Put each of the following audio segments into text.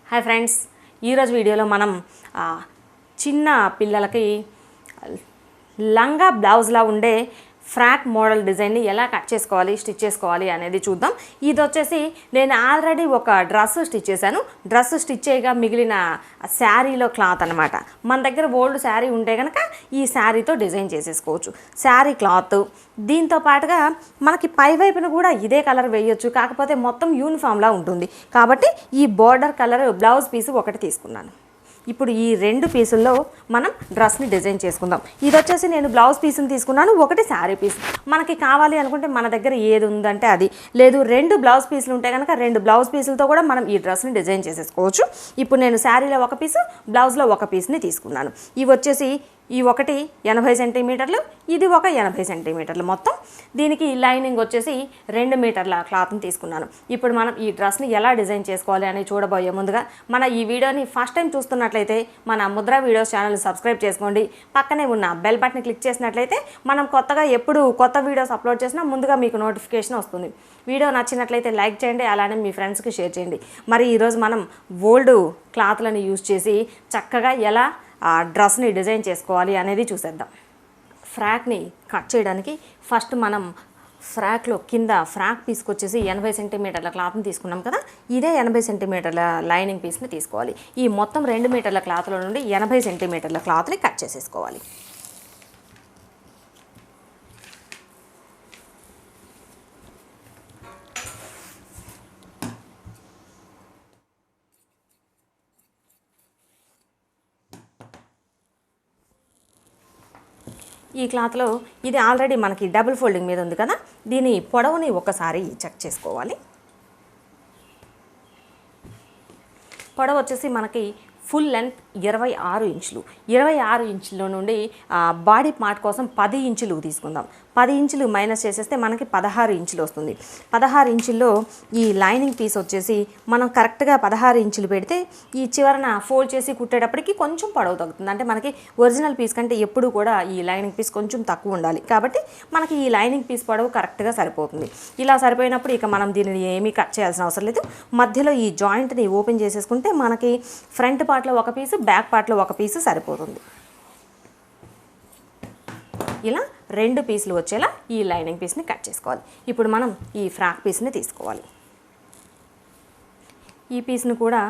Hi friends, ఈరోజు వీడియోలో మనం చిన్న పిల్లలకి లంగా బ్లౌజ్లా ఉండే ఫ్రాక్ మోడల్ డిజైన్ని ఎలా కట్ చేసుకోవాలి, స్టిచ్ చేసుకోవాలి అనేది చూద్దాం. ఇది వచ్చేసి నేను ఆల్రెడీ ఒక డ్రెస్ స్టిచ్ చేశాను. డ్రెస్ స్టిచ్ చేయగా మిగిలిన శారీలో క్లాత్ అనమాట. మన దగ్గర ఓల్డ్ శారీ ఉంటే కనుక ఈ శారీతో డిజైన్ చేసేసుకోవచ్చు. శారీ క్లాత్ దీంతో పాటుగా మనకి పై వైపున కూడా ఇదే కలర్ వేయొచ్చు, కాకపోతే మొత్తం యూనిఫామ్లా ఉంటుంది. కాబట్టి ఈ బోర్డర్ కలర్ బ్లౌజ్ పీస్ ఒకటి తీసుకున్నాను. ఇప్పుడు ఈ రెండు పీసుల్లో మనం డ్రెస్ని డిజైన్ చేసుకుందాం. ఇది వచ్చేసి నేను బ్లౌజ్ పీస్ని తీసుకున్నాను, ఒకటి శారీ పీస్. మనకి కావాలి అనుకుంటే మన దగ్గర ఏది ఉందంటే అది, లేదు రెండు బ్లౌజ్ పీసులు ఉంటే కనుక రెండు బ్లౌజ్ పీసులతో కూడా మనం ఈ డ్రెస్ని డిజైన్ చేసేసుకోవచ్చు. ఇప్పుడు నేను శారీలో ఒక పీసు, బ్లౌజ్లో ఒక పీస్ని తీసుకున్నాను. ఇవి వచ్చేసి ఈ ఒకటి 80 సెంటీమీటర్లు, ఇది ఒక 80 సెంటీమీటర్లు. మొత్తం దీనికి లైనింగ్ వచ్చేసి 2 మీటర్ల క్లాత్ని తీసుకున్నాను. ఇప్పుడు మనం ఈ డ్రెస్ని ఎలా డిజైన్ చేసుకోవాలి అని చూడబోయే ముందుగా మన ఈ వీడియోని ఫస్ట్ టైం చూస్తున్నట్లయితే మన ముద్ర వీడియోస్ ఛానల్ని సబ్స్క్రైబ్ చేసుకోండి. పక్కనే ఉన్న బెల్ బటన్ని క్లిక్ చేసినట్లయితే మనం కొత్తగా ఎప్పుడు కొత్త వీడియోస్ అప్లోడ్ చేసినా ముందుగా మీకు నోటిఫికేషన్ వస్తుంది. వీడియో నచ్చినట్లయితే లైక్ చేయండి, అలానే మీ ఫ్రెండ్స్కి షేర్ చేయండి. మరి ఈరోజు మనం ఓల్డ్ క్లాత్లను యూజ్ చేసి చక్కగా ఎలా డ్రెస్ని డిజైన్ చేసుకోవాలి అనేది చూసేద్దాం. ఫ్రాక్ని కట్ చేయడానికి ఫస్ట్ మనం ఫ్రాక్లో కింద ఫ్రాక్ పీస్కి వచ్చేసి 80 సెంటీమీటర్ల క్లాత్ని తీసుకున్నాం కదా, ఇదే 80 సెంటీమీటర్ల లైనింగ్ పీస్ని తీసుకోవాలి. ఈ మొత్తం 2 మీటర్ల క్లాత్లో నుండి 80 సెంటీమీటర్ల క్లాత్ని కట్ చేసేసుకోవాలి. ఈ క్లాత్లో ఇది ఆల్రెడీ మనకి డబుల్ ఫోల్డింగ్ మీద ఉంది కదా, దీని పొడవుని ఒకసారి చెక్ చేసుకోవాలి. పొడవు వచ్చేసి మనకి ఫుల్ లెంత్ 26 ఇంచులు. 26 ఇంచుల నుండి బాడీ పార్ట్ కోసం 10 ఇంచులు తీసుకుందాం. 10 ఇంచులు మైనస్ చేసేస్తే మనకి 16 ఇంచులు వస్తుంది. 16 ఇంచుల్లో ఈ లైనింగ్ పీస్ వచ్చేసి మనం కరెక్ట్గా 16 ఇంచులు పెడితే ఈ చివరన ఫోల్డ్ చేసి కుట్టేటప్పటికి కొంచెం పొడవు తగ్గుతుంది. అంటే మనకి ఒరిజినల్ పీస్ కంటే ఎప్పుడు కూడా ఈ లైనింగ్ పీస్ కొంచెం తక్కువ ఉండాలి. కాబట్టి మనకి ఈ లైనింగ్ పీస్ పొడవు కరెక్ట్గా సరిపోతుంది. ఇలా సరిపోయినప్పుడు ఇక మనం దీనిని ఏమీ కట్ చేయాల్సిన అవసరం లేదు. మధ్యలో ఈ జాయింట్ని ఓపెన్ చేసేసుకుంటే మనకి ఫ్రంట్ పార్ట్లో ఒక పీసు, బ్యాక్ పార్ట్లో ఒక పీసు సరిపోతుంది. ఇలా 2 పీసులు వచ్చేలా ఈ లైనింగ్ పీస్ని కట్ చేసుకోవాలి. ఇప్పుడు మనం ఈ ఫ్రాక్ పీస్ని తీసుకోవాలి. ఈ పీస్ని కూడా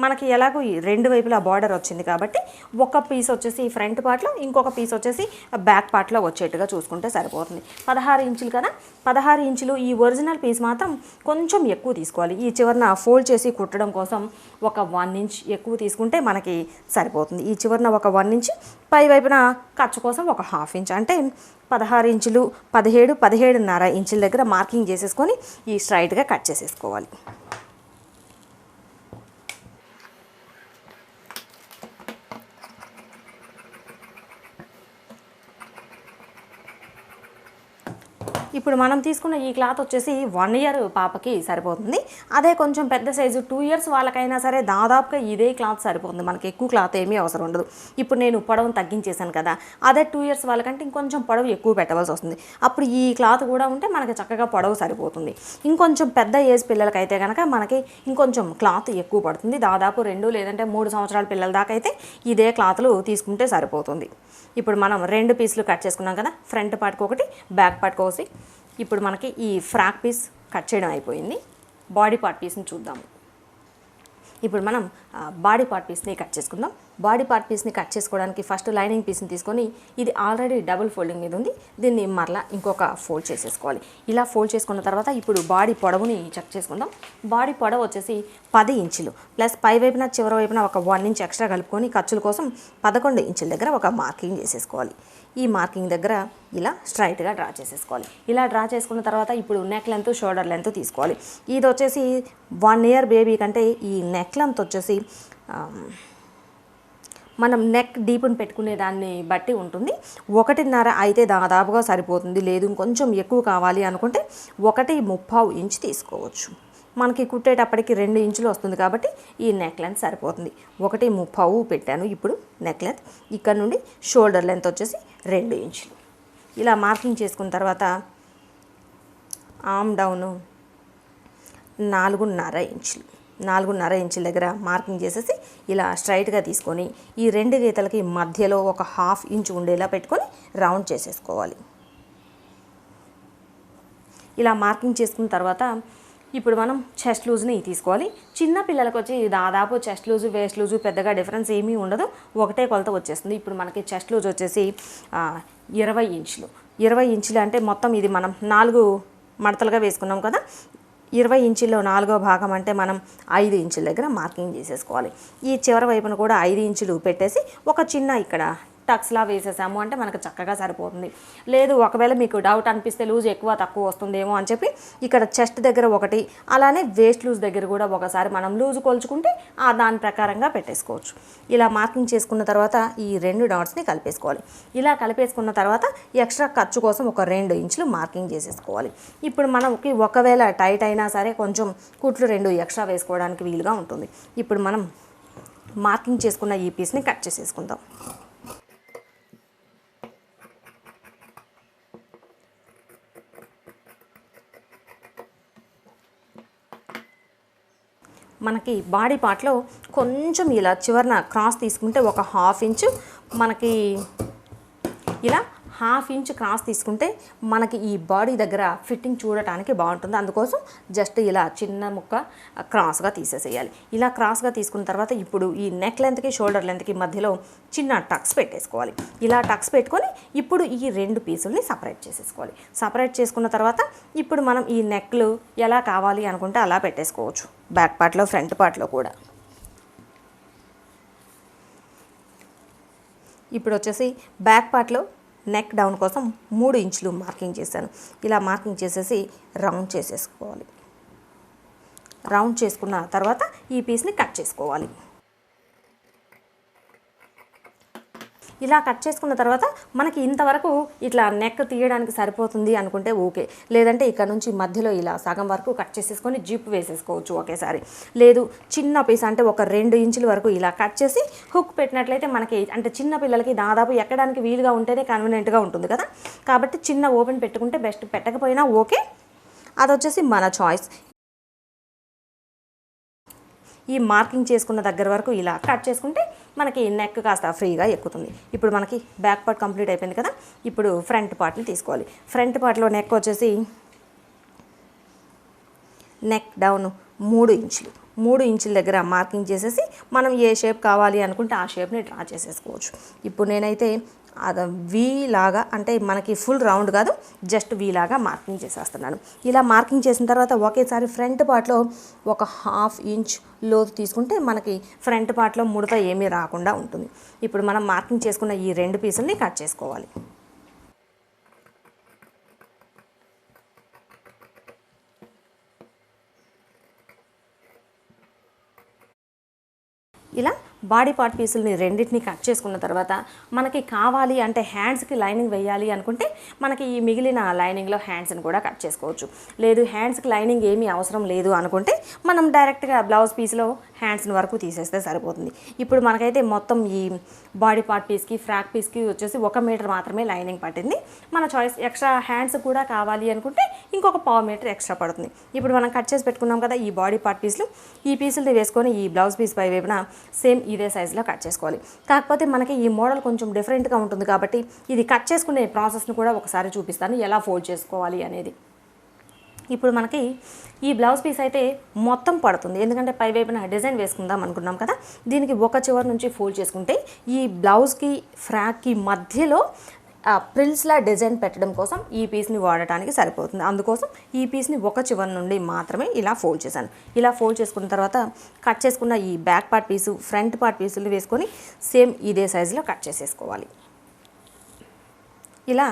మనకి ఎలాగో ఈ 2 వైపులా బార్డర్ వచ్చింది కాబట్టి ఒక పీస్ వచ్చేసి ఫ్రంట్ పార్ట్లో, ఇంకొక పీస్ వచ్చేసి బ్యాక్ పార్ట్లో వచ్చేట్టుగా చూసుకుంటే సరిపోతుంది. 16 ఇంచులు కదా, 16 ఇంచులు ఈ ఒరిజినల్ పీస్ మాత్రం కొంచెం ఎక్కువ తీసుకోవాలి. ఈ చివరన ఫోల్డ్ చేసి కుట్టడం కోసం ఒక 1 ఇంచ్ ఎక్కువ తీసుకుంటే మనకి సరిపోతుంది. ఈ చివరన ఒక 1 ఇంచ్, పై వైపున ఖర్చు కోసం ఒక 1/2 ఇంచ్, అంటే 16 ఇంచులు 17.5 ఇంచుల దగ్గర మార్కింగ్ చేసేసుకొని ఈ స్ట్రైట్గా కట్ చేసేసుకోవాలి. ఇప్పుడు మనం తీసుకున్న ఈ క్లాత్ వచ్చేసి 1 ఇయర్ పాపకి సరిపోతుంది. అదే కొంచెం పెద్ద సైజు 2 ఇయర్స్ వాళ్ళకైనా సరే దాదాపుగా ఇదే క్లాత్ సరిపోతుంది. మనకి ఎక్కువ క్లాత్ ఏమీ అవసరం ఉండదు. ఇప్పుడు నేను పొడవును తగ్గించేశాను కదా, అదే 2 ఇయర్స్ వాళ్ళకంటే ఇంకొంచెం పొడవు ఎక్కువ పెట్టవలసి వస్తుంది. అప్పుడు ఈ క్లాత్ కూడా ఉంటే మనకి చక్కగా పొడవు సరిపోతుంది. ఇంకొంచెం పెద్ద ఏజ్ పిల్లలకైతే కనుక మనకి ఇంకొంచెం క్లాత్ ఎక్కువ పడుతుంది. దాదాపు 2 లేదంటే 3 సంవత్సరాల పిల్లల దాకా అయితే ఇదే క్లాత్లు తీసుకుంటే సరిపోతుంది. ఇప్పుడు మనం 2 పీసులు కట్ చేసుకున్నాం కదా, ఫ్రంట్ పార్ట్కి ఒకటి, బ్యాక్ పార్ట్కి ఒకటి. ఇప్పుడు మనకి ఈ ఫ్రాక్ పీస్ కట్ చేయడం అయిపోయింది. బాడీ పార్ట్ పీస్ని చూద్దాము. ఇప్పుడు మనం బాడీ పార్ట్ పీస్ని కట్ చేసుకుందాం. బాడీ పార్ట్ పీస్ని కట్ చేసుకోవడానికి ఫస్ట్ లైనింగ్ పీస్ని తీసుకొని, ఇది ఆల్రెడీ డబుల్ ఫోల్డింగ్ మీద ఉంది, దీన్ని మరలా ఇంకొక ఫోల్డ్ చేసేసుకోవాలి. ఇలా ఫోల్డ్ చేసుకున్న తర్వాత ఇప్పుడు బాడీ పొడవుని చెక్ చేసుకుందాం. బాడీ పొడవు వచ్చేసి 10 ఇంచులు ప్లస్ పై వైపున చివరి వైపున ఒక 1 ఇంచ్ ఎక్స్ట్రా కలుపుకొని ఖర్చుల కోసం 11 ఇంచుల దగ్గర ఒక మార్కింగ్ చేసేసుకోవాలి. ఈ మార్కింగ్ దగ్గర ఇలా స్ట్రైట్గా డ్రా చేసేసుకోవాలి. ఇలా డ్రా చేసుకున్న తర్వాత ఇప్పుడు నెక్ లెంత్, షోల్డర్ లెంత్ తీసుకోవాలి. ఇది వచ్చేసి 1 ఇయర్ బేబీ కంటే ఈ నెక్ లెంత్ వచ్చేసి మనం నెక్ డీప్ని పెట్టుకునే దాన్ని బట్టి ఉంటుంది. 1.5 అయితే దాదాపుగా సరిపోతుంది. లేదు కొంచెం ఎక్కువ కావాలి అనుకుంటే 1.35 ఇంచ్ తీసుకోవచ్చు. మనకి కుట్టేటప్పటికి 2 ఇంచులు వస్తుంది కాబట్టి ఈ నెక్ లెంత్ సరిపోతుంది. 1.35 పెట్టాను ఇప్పుడు నెక్ లెంత్. ఇక్కడ నుండి షోల్డర్ లెంత్ వచ్చేసి 2 ఇంచులు. ఇలా మార్కింగ్ చేసుకున్న తర్వాత ఆర్మ్ డౌను 4.5 ఇంచులు. 4.5 ఇంచుల దగ్గర మార్కింగ్ చేసేసి ఇలా స్ట్రైట్గా తీసుకొని ఈ 2 గీతలకి మధ్యలో ఒక 1/2 ఇంచ్ ఉండేలా పెట్టుకొని రౌండ్ చేసేసుకోవాలి. ఇలా మార్కింగ్ చేసుకున్న తర్వాత ఇప్పుడు మనం చెస్ట్ లూజ్ని తీసుకోవాలి. చిన్న పిల్లలకు వచ్చి దాదాపు చెస్ట్ లూజు వేస్ట్ లూజు పెద్దగా డిఫరెన్స్ ఏమీ ఉండదు, ఒకటే కొలత వచ్చేస్తుంది. ఇప్పుడు మనకి చెస్ట్ లూజ్ వచ్చేసి 20 ఇంచులు. 20 ఇంచులు అంటే మొత్తం ఇది మనం 4 మడతలుగా వేసుకున్నాం కదా, 20 ఇంచుల్లో 4వ భాగం అంటే మనం 5 ఇంచుల దగ్గర మార్కింగ్ చేసేసుకోవాలి. ఈ చివరి వైపున కూడా 5 ఇంచులు పెట్టేసి ఒక చిన్న ఇక్కడ టక్స్లా వేసేసాము అంటే మనకు చక్కగా సరిపోతుంది. లేదు ఒకవేళ మీకు డౌట్ అనిపిస్తే లూజ్ ఎక్కువ తక్కువ వస్తుందేమో అని చెప్పి ఇక్కడ చెస్ట్ దగ్గర ఒకటి, అలానే వేస్ట్ లూజ్ దగ్గర కూడా ఒకసారి మనం లూజ్ కొలుచుకుంటే దాని ప్రకారంగా పెట్టేసుకోవచ్చు. ఇలా మార్కింగ్ చేసుకున్న తర్వాత ఈ 2 డాట్స్ని కలిపేసుకోవాలి. ఇలా కలిపేసుకున్న తర్వాత ఎక్స్ట్రా ఖర్చు కోసం ఒక 2 ఇంచులు మార్కింగ్ చేసేసుకోవాలి. ఇప్పుడు మనకి ఒకవేళ టైట్ అయినా సరే కొంచెం కుట్లు 2 ఎక్స్ట్రా వేసుకోవడానికి వీలుగా ఉంటుంది. ఇప్పుడు మనం మార్కింగ్ చేసుకున్న ఈ పీస్ని కట్ చేసేసుకుందాం. మనకి బాడీ పార్ట్లో కొంచెం ఇలా చివరన క్రాస్ తీసుకుంటే ఒక 1/2 ఇంచు మనకి ఇలా 1/2 ఇంచ్ క్రాస్ తీసుకుంటే మనకి ఈ బాడీ దగ్గర ఫిట్టింగ్ చూడటానికి బాగుంటుంది. అందుకోసం జస్ట్ ఇలా చిన్న ముక్క క్రాస్గా తీసేసేయాలి. ఇలా క్రాస్గా తీసుకున్న తర్వాత ఇప్పుడు ఈ నెక్ లెంత్కి షోల్డర్ లెంత్కి మధ్యలో చిన్న టక్స్ పెట్టేసుకోవాలి. ఇలా టక్స్ పెట్టుకొని ఇప్పుడు ఈ 2 పీసుల్ని సపరేట్ చేసేసుకోవాలి. సపరేట్ చేసుకున్న తర్వాత ఇప్పుడు మనం ఈ నెక్లు ఎలా కావాలి అనుకుంటే అలా పెట్టేసుకోవచ్చు, బ్యాక్ పార్ట్లో ఫ్రంట్ పార్ట్లో కూడా. ఇప్పుడు వచ్చేసి బ్యాక్ పార్ట్లో నెక్ డౌన్ కోసం 3 ఇంచులు మార్కింగ్ చేశాను. ఇలా మార్కింగ్ చేసేసి రౌండ్ చేసేసుకోవాలి. రౌండ్ చేసుకున్న తర్వాత ఈ పీస్ని కట్ చేసుకోవాలి. ఇలా కట్ చేసుకున్న తర్వాత మనకి ఇంతవరకు ఇట్లా నెక్ తీయడానికి సరిపోతుంది అనుకుంటే ఓకే, లేదంటే ఇక్కడ నుంచి మధ్యలో ఇలా సగం వరకు కట్ చేసేసుకొని జిప్ వేసేసుకోవచ్చు ఒకేసారి. లేదు చిన్న పీస్ అంటే ఒక 2 ఇంచుల వరకు ఇలా కట్ చేసి హుక్ పెట్టినట్లయితే మనకి అంటే చిన్న పిల్లలకి దాదాపు ఎక్కడానికి వీలుగా ఉంటేనే కన్వీనియంట్గా ఉంటుంది కదా, కాబట్టి చిన్న ఓపెన్ పెట్టుకుంటే బెస్ట్, పెట్టకపోయినా ఓకే, అది వచ్చేసి మన చాయిస్. ఈ మార్కింగ్ చేసుకున్న దగ్గర వరకు ఇలా కట్ చేసుకుంటే మనకి నెక్ కాస్త ఫ్రీగా ఎక్కుతుంది. ఇప్పుడు మనకి బ్యాక్ పార్ట్ కంప్లీట్ అయిపోయింది కదా, ఇప్పుడు ఫ్రంట్ పార్ట్ని తీసుకోవాలి. ఫ్రంట్ పార్ట్లో నెక్ వచ్చేసి నెక్ డౌన్ 3 ఇంచులు. 3 ఇంచుల దగ్గర మార్కింగ్ చేసేసి మనం ఏ షేప్ కావాలి అనుకుంటే ఆ షేప్ని డ్రా చేసేసుకోవచ్చు. ఇప్పుడు నేనైతే అది వీ లాగా అంటే మనకి ఫుల్ రౌండ్ కాదు, జస్ట్ వీ లాగా మార్కింగ్ చేసేస్తున్నాను. ఇలా మార్కింగ్ చేసిన తర్వాత ఒకేసారి ఫ్రంట్ పార్ట్లో ఒక 1/2 ఇంచ్ లోతు తీసుకుంటే మనకి ఫ్రంట్ పార్ట్లో ముడత ఏమీ రాకుండా ఉంటుంది. ఇప్పుడు మనం మార్కింగ్ చేసుకున్న ఈ 2 పీసుల్ని కట్ చేసుకోవాలి. ఇలా బాడీ పార్ట్ పీసుల్ని రెండింటిని కట్ చేసుకున్న తర్వాత మనకి కావాలి అంటే హ్యాండ్స్కి లైనింగ్ వేయాలి అనుకుంటే మనకి ఈ మిగిలిన లైనింగ్లో హ్యాండ్స్ని కూడా కట్ చేసుకోవచ్చు. లేదు హ్యాండ్స్కి లైనింగ్ ఏమీ అవసరం లేదు అనుకుంటే మనం డైరెక్ట్గా బ్లౌజ్ పీస్లో హ్యాండ్స్ని వరకు తీసేస్తే సరిపోతుంది. ఇప్పుడు మనకైతే మొత్తం ఈ బాడీ పార్ట్ పీస్కి ఫ్రాక్ పీస్కి వచ్చేసి 1 మీటర్ మాత్రమే లైనింగ్ పట్టింది. మన చాయిస్. ఎక్స్ట్రా హ్యాండ్స్ కూడా కావాలి అనుకుంటే ఇంకొక 1/4 మీటర్ ఎక్స్ట్రా పడుతుంది. ఇప్పుడు మనం కట్ చేసి పెట్టుకున్నాం కదా ఈ బాడీ పార్ట్ పీస్లు, ఈ పీసుల్ని వేసుకొని ఈ బ్లౌజ్ పీస్ పై వైపున సేమ్ ఇదే సైజులో కట్ చేసుకోవాలి. కాకపోతే మనకి ఈ మోడల్ కొంచెం డిఫరెంట్గా ఉంటుంది కాబట్టి ఇది కట్ చేసుకునే ప్రాసెస్ని కూడా ఒకసారి చూపిస్తాను, ఎలా ఫోల్డ్ చేసుకోవాలి అనేది. ఇప్పుడు మనకి ఈ బ్లౌజ్ పీస్ అయితే మొత్తం పడుతుంది, ఎందుకంటే పై వైపున డిజైన్ వేసుకుందాం అనుకున్నాం కదా, దీనికి ఒక చివరి నుంచి ఫోల్డ్ చేసుకుంటే ఈ బ్లౌజ్కి ఫ్రాక్కి మధ్యలో ప్రిల్స్లా డిజైన్ పెట్టడం కోసం ఈ పీస్ని వాడటానికి సరిపోతుంది. అందుకోసం ఈ పీస్ని ఒక చివరి నుండి మాత్రమే ఇలా ఫోల్డ్ చేశాను. ఇలా ఫోల్డ్ చేసుకున్న తర్వాత కట్ చేసుకున్న ఈ బ్యాక్ పార్ట్ పీసు ఫ్రంట్ పార్ట్ పీసులు వేసుకొని సేమ్ ఇదే సైజులో కట్ చేసేసుకోవాలి. ఇలా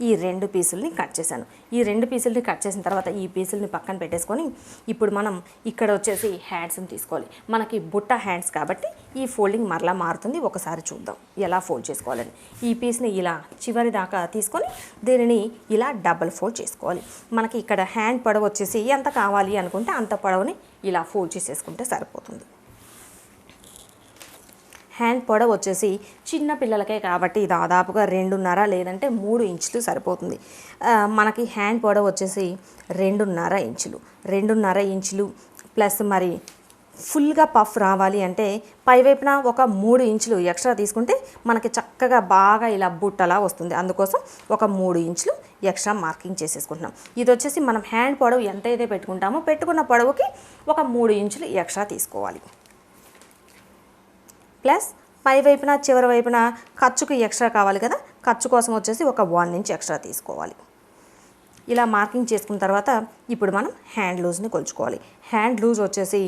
ఈ 2 పీసుల్ని కట్ చేశాను. ఈ 2 పీసుల్ని కట్ చేసిన తర్వాత ఈ పీసుల్ని పక్కన పెట్టేసుకొని ఇప్పుడు మనం ఇక్కడ వచ్చేసి హ్యాండ్స్ని తీసుకోవాలి. మనకి బుట్ట హ్యాండ్స్ కాబట్టి ఈ ఫోల్డింగ్ మరలా మారుతుంది. ఒకసారి చూద్దాం ఎలా ఫోల్డ్ చేసుకోవాలని. ఈ పీస్ని ఇలా చివరి దాకా తీసుకొని దీనిని ఇలా డబల్ ఫోల్డ్ చేసుకోవాలి. మనకి ఇక్కడ హ్యాండ్ పొడవు వచ్చేసి ఎంత కావాలి అనుకుంటే అంత పొడవుని ఇలా ఫోల్డ్ చేసేసుకుంటే సరిపోతుంది. హ్యాండ్ పొడవు వచ్చేసి చిన్న పిల్లలకే కాబట్టి దాదాపుగా 2.5 లేదంటే 3 ఇంచులు సరిపోతుంది. మనకి హ్యాండ్ పొడవు వచ్చేసి 2.5 ఇంచులు. 2.5 ఇంచులు ప్లస్ మరి ఫుల్గా పఫ్ రావాలి అంటే పైవైపున ఒక 3 ఇంచులు ఎక్స్ట్రా తీసుకుంటే మనకి చక్కగా బాగా ఇలా బుట్టలా వస్తుంది. అందుకోసం ఒక 3 ఇంచులు ఎక్స్ట్రా మార్కింగ్ చేసేసుకుంటున్నాం. ఇది వచ్చేసి మనం హ్యాండ్ పొడవు ఎంతైతే పెట్టుకుంటామో పెట్టుకున్న పొడవుకి ఒక 3 ఇంచులు ఎక్స్ట్రా తీసుకోవాలి. ప్లస్ పై వైపున చివరి వైపున ఖర్చుకు ఎక్స్ట్రా కావాలి కదా, ఖర్చు కోసం వచ్చేసి ఒక 1 ఇంచ్ ఎక్స్ట్రా తీసుకోవాలి. ఇలా మార్కింగ్ చేసుకున్న తర్వాత ఇప్పుడు మనం హ్యాండ్ లూజ్ని కొలుచుకోవాలి. హ్యాండ్ లూజ్ వచ్చేసి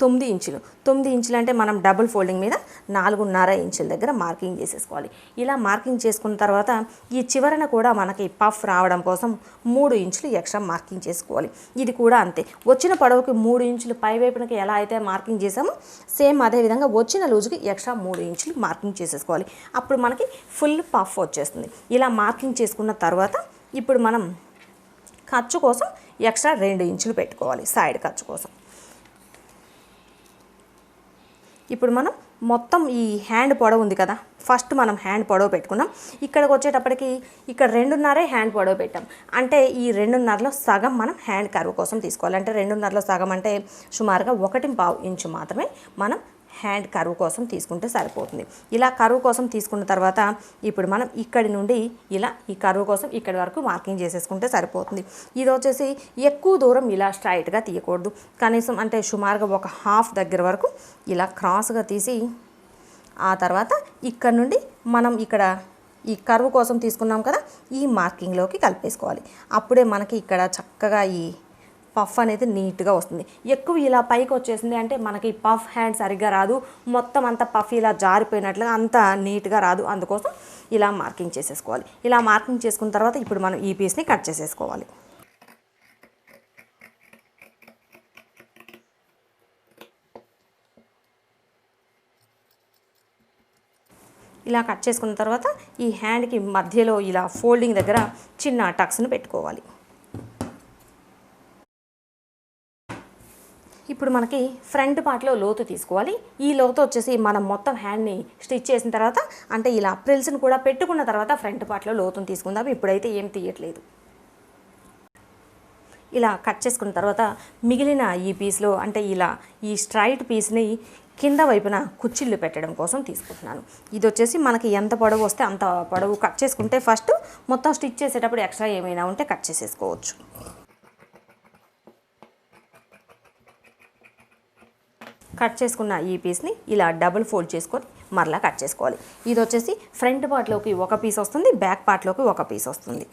9 ఇంచులు. 9 ఇంచులు అంటే మనం డబుల్ ఫోల్డింగ్ మీద 4.5 ఇంచుల దగ్గర మార్కింగ్ చేసేసుకోవాలి. ఇలా మార్కింగ్ చేసుకున్న తర్వాత ఈ చివరన కూడా మనకి పఫ్ రావడం కోసం 3 ఇంచులు ఎక్స్ట్రా మార్కింగ్ చేసుకోవాలి. ఇది కూడా అంతే, వచ్చిన పొడవుకి 3 ఇంచులు పై వైపునకి ఎలా అయితే మార్కింగ్ చేసామో సేమ్ అదేవిధంగా వచ్చిన లూజుకి ఎక్స్ట్రా 3 ఇంచులు మార్కింగ్ చేసేసుకోవాలి. అప్పుడు మనకి ఫుల్ పఫ్ వచ్చేస్తుంది. ఇలా మార్కింగ్ చేసుకున్న తర్వాత ఇప్పుడు మనం ఖర్చు కోసం ఎక్స్ట్రా 2 ఇంచులు పెట్టుకోవాలి. సైడ్ ఖర్చు కోసం ఇప్పుడు మనం మొత్తం ఈ హ్యాండ్ పొడవు ఉంది కదా, ఫస్ట్ మనం హ్యాండ్ పొడవు పెట్టుకున్నాం. ఇక్కడికి వచ్చేటప్పటికి ఇక్కడ 2.5 హ్యాండ్ పొడవు పెట్టాం. అంటే ఈ 2.5లో సగం మనం హ్యాండ్ కర్వ్ కోసం తీసుకోవాలి. అంటే 2.5లో సగం అంటే సుమారుగా 1.5 ఇంచు మాత్రమే మనం హ్యాండ్ కర్వ్ కోసం తీసుకుంటే సరిపోతుంది. ఇలా కర్వ్ కోసం తీసుకున్న తర్వాత ఇప్పుడు మనం ఇక్కడి నుండి ఇలా ఈ కర్వ్ కోసం ఇక్కడి వరకు మార్కింగ్ చేసేసుకుంటే సరిపోతుంది. ఇది వచ్చేసి ఎక్కువ దూరం ఇలా స్ట్రైట్గా తీయకూడదు. కనీసం అంటే సుమారుగా ఒక హాఫ్ దగ్గర వరకు ఇలా క్రాస్గా తీసి ఆ తర్వాత ఇక్కడ నుండి మనం ఇక్కడ ఈ కర్వ్ కోసం తీసుకున్నాం కదా, ఈ మార్కింగ్లోకి కలిపేసుకోవాలి. అప్పుడే మనకి ఇక్కడ చక్కగా ఈ పఫ్ అనేది నీట్గా వస్తుంది. ఎక్కువ ఇలా పైకి వచ్చేసింది అంటే మనకి పఫ్ హ్యాండ్ సరిగ్గా రాదు, మొత్తం అంతా పఫ్ ఇలా జారిపోయినట్లుగా అంత నీట్గా రాదు. అందుకోసం ఇలా మార్కింగ్ చేసేసుకోవాలి. ఇలా మార్కింగ్ చేసుకున్న తర్వాత ఇప్పుడు మనం ఈ పీస్ని కట్ చేసేసుకోవాలి. ఇలా కట్ చేసుకున్న తర్వాత ఈ హ్యాండ్కి మధ్యలో ఇలా ఫోల్డింగ్ దగ్గర చిన్న టక్స్ను పెట్టుకోవాలి. ఇప్పుడు మనకి ఫ్రంట్ పార్ట్లో లోతు తీసుకోవాలి. ఈ లోతు వచ్చేసి మనం మొత్తం హ్యాండ్ని స్టిచ్ చేసిన తర్వాత అంటే ఇలా ప్రిల్స్ని కూడా పెట్టుకున్న తర్వాత ఫ్రంట్ పార్ట్లో లోతుని తీసుకుందాం. ఇప్పుడైతే ఏం తీయట్లేదు. ఇలా కట్ చేసుకున్న తర్వాత మిగిలిన ఈ పీస్లో అంటే ఇలా ఈ స్ట్రైట్ పీస్ని కింద వైపున కుచ్చిళ్ళు పెట్టడం కోసం తీసుకుంటున్నాను. ఇది వచ్చేసి మనకి ఎంత పొడవు వస్తే అంత పొడవు కట్ చేసుకుంటే ఫస్ట్ మొత్తం స్టిచ్ చేసేటప్పుడు ఎక్స్ట్రా ఏమైనా ఉంటే కట్ చేసేసుకోవచ్చు. కట్ చేసుకున్న ఈ పీస్ని ఇలా డబుల్ ఫోల్డ్ చేసుకొని మరలా కట్ చేసుకోవాలి. ఇది వచ్చేసి ఫ్రంట్ పార్ట్లోకి ఒక పీస్ వస్తుంది, బ్యాక్ పార్ట్లోకి ఒక పీస్ వస్తుంది.